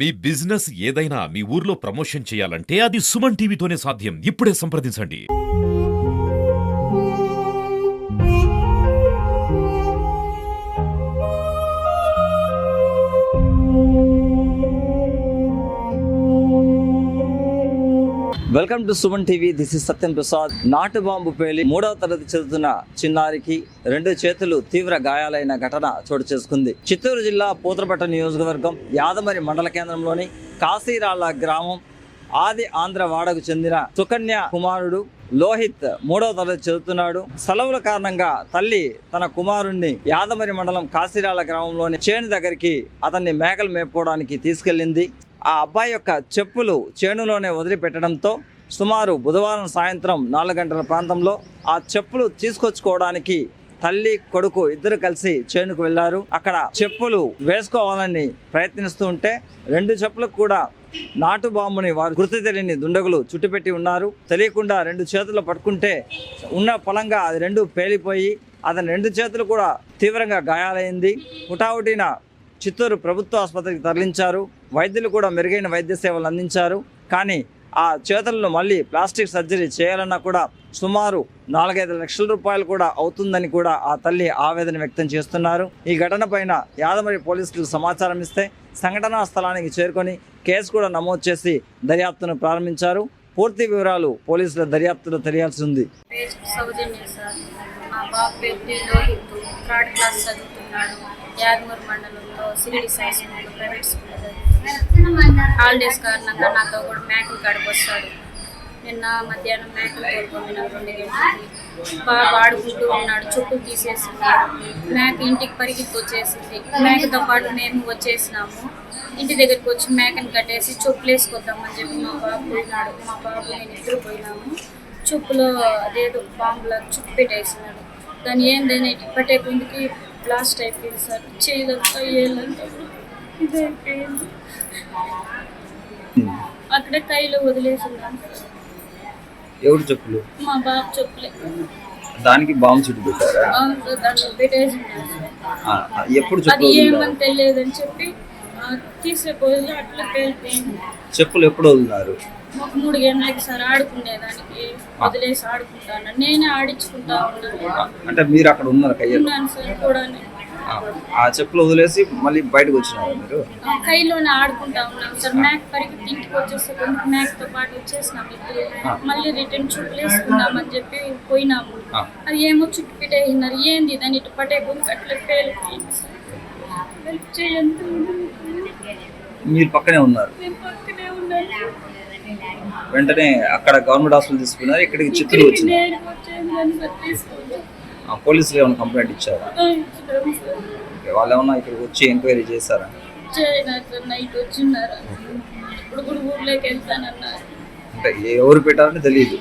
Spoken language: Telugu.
మీ బిజినెస్ ఏదైనా మీ ఊర్లో ప్రమోషన్ చేయాలంటే అది సుమన్ టీవీతోనే సాధ్యం. ఇప్పుడే సంప్రదించండి. Welcome to Suman TV. This is Satyam Prasad. నాటు బాంబు పేలి 3వ తరగతి చదువుతున్న చిన్నారికి 2 చేతులు తీవ్ర గాయాలైన ఘటన చోటు చేసుకుంది. చిత్తూరు జిల్లా పూతలపట్టు నియోజకవర్గం యాదమరి మండల కేంద్రంలోని కాశీరాళ్ల గ్రామం ఆది ఆంధ్ర వాడకు చెందిన సుకన్య కుమారుడు లోహిత్ 3వ తరగతి చదువుతున్నాడు. సెలవుల కారణంగా తల్లి తన కుమారుణ్ణి యాదమరి మండలం కాశీరాళ్ల గ్రామంలోని చేను దగ్గరికి అతన్ని మేకలు మేపుకోవడానికి తీసుకెళ్లింది. ఆ అబ్బాయి యొక్క చెప్పులు చేనులోనే వదిలిపెట్టడంతో సుమారు బుధవారం సాయంత్రం 4 గంటల ప్రాంతంలో ఆ చెప్పులు తీసుకొచ్చుకోవడానికి తల్లి కొడుకు ఇద్దరు కలిసి చేనుకు వెళ్లారు. అక్కడ చెప్పులు వేసుకోవాలని ప్రయత్నిస్తూ ఉంటే 2 చెప్పులకు కూడా నాటు బాంబుని వారు గుర్తు తెలియని దుండగులు చుట్టుపెట్టి ఉన్నారు. తెలియకుండా 2 చేతులు పట్టుకుంటే ఉన్న పొలంగా అది 2 పేలిపోయి అతని 2 చేతులు కూడా తీవ్రంగా గాయాలైంది. హుటాహుటిన చిత్తూరు ప్రభుత్వ ఆసుపత్రికి తరలించారు. వైద్యులు కూడా మెరుగైన వైద్య సేవలు అందించారు. కానీ ఆ చేతులను మళ్ళీ ప్లాస్టిక్ సర్జరీ చేయాలన్నా కూడా సుమారు 4-5 లక్షల రూపాయలు కూడా అవుతుందని కూడా ఆ తల్లి ఆవేదన వ్యక్తం చేస్తున్నారు. ఈ ఘటన పైన యాదమరి పోలీసులకు సమాచారం ఇస్తే సంఘటనా స్థలానికి చేరుకొని కేసు కూడా నమోదు చేసి దర్యాప్తును ప్రారంభించారు. పూర్తి వివరాలు పోలీసుల దర్యాప్తులో తెలియాల్సి ఉంది. యాదమూరు మండలంలో Shirdi Sai school private school holidays కారణంగా నాతో కూడా మేకలు కాడికి వస్తాడు. నిన్న మధ్యాహ్నం మేకలు తోలుకొని 2 గంటలకి బాగా ఆడుకుంటూ ఉన్నాడు. చెప్పులు తీసేసింది. మేక ఇంటికి పరిగెత్తి వచ్చేసింది. మేకతో పాటు మేము వచ్చేసినాము. ఇంటి దగ్గరికి వచ్చి మేకని కట్టేసి చెప్పులు వేసుకొద్దామని చెప్పి మా బాబు పోయినాడు. మా బాబు నేను ఇద్దరు పోయినాము. చెప్పులో అదేదో బాంబులా చుట్టు పెట్టేసినాడు. దాన్ని ఏందని పట్టే కొందికి బ్లాస్ట్ అయిపోయింది సార్. చేయదంతా ఏళ్ళంతా ఇదైపోయింది. అక్కడే కైలో వదిలేసిన్నాను. ఎవరు చెప్పులు? మా బాబు చెప్పులే. దానికి బాంబు చుట్టు పెట్టారా? దాంట్లో పెట్టేసిన్నాను. ఎప్పుడు అది ఏమని తెలియదని చెప్పి తీసేపోయి అట్లా పేలిపోయింది. చెప్పులు ఎప్పుడు వదిలినారు? ఒక 3 గంటలకి సార్ ఆడుకునేదానికి వదిలేసి ఆడుకుంటాను. నేనే ఆడించుకుంటా ఉన్నాను. అంటే మీరు అక్కడ ఉన్నారు ఉన్నాను సార్ కూడా. ఆ చెప్పులు వదిలేసి మళ్ళీ బయటకు వచ్చినారు మీరు? కైలోనే ఆడుకుంటా ఉన్నాం సార్. మ్యాక్ పరిగెత్తి ఇంటికి వచ్చేసి మ్యాక్తో పాటు వచ్చేసినాం. మళ్ళీ రిటర్న్ చుట్టూ వేసుకుందామని చెప్పి పోయినాము. అది ఏమో చుట్టు పెట్టేసినారు. ఏంది దాన్ని ఇటు పట్టే గుంపు అట్లా పేలిపోయింది సార్. హెల్ప్ చేయండి. మీరు పక్కనే ఉన్నారు? నేను పక్కనే ఉన్నాను. వెంటనే అక్కడ గవర్నమెంట్ హాస్పిటల్ తీసుకున్నారు. ఇక్కడికి చిత్తూరు వచ్చింది. పోలీసులు ఏమైనా కంప్లైంట్ ఇచ్చారా? వాళ్ళు ఏమన్నా ఇక్కడికి వచ్చి ఎంక్వైరీ చేశారా? నైట్ వచ్చిన్నారు. ఇప్పుడు కూడా ఊర్లోకి వెళ్తానన్నారు. అంటే ఎవరు పెట్టారని తెలియదు.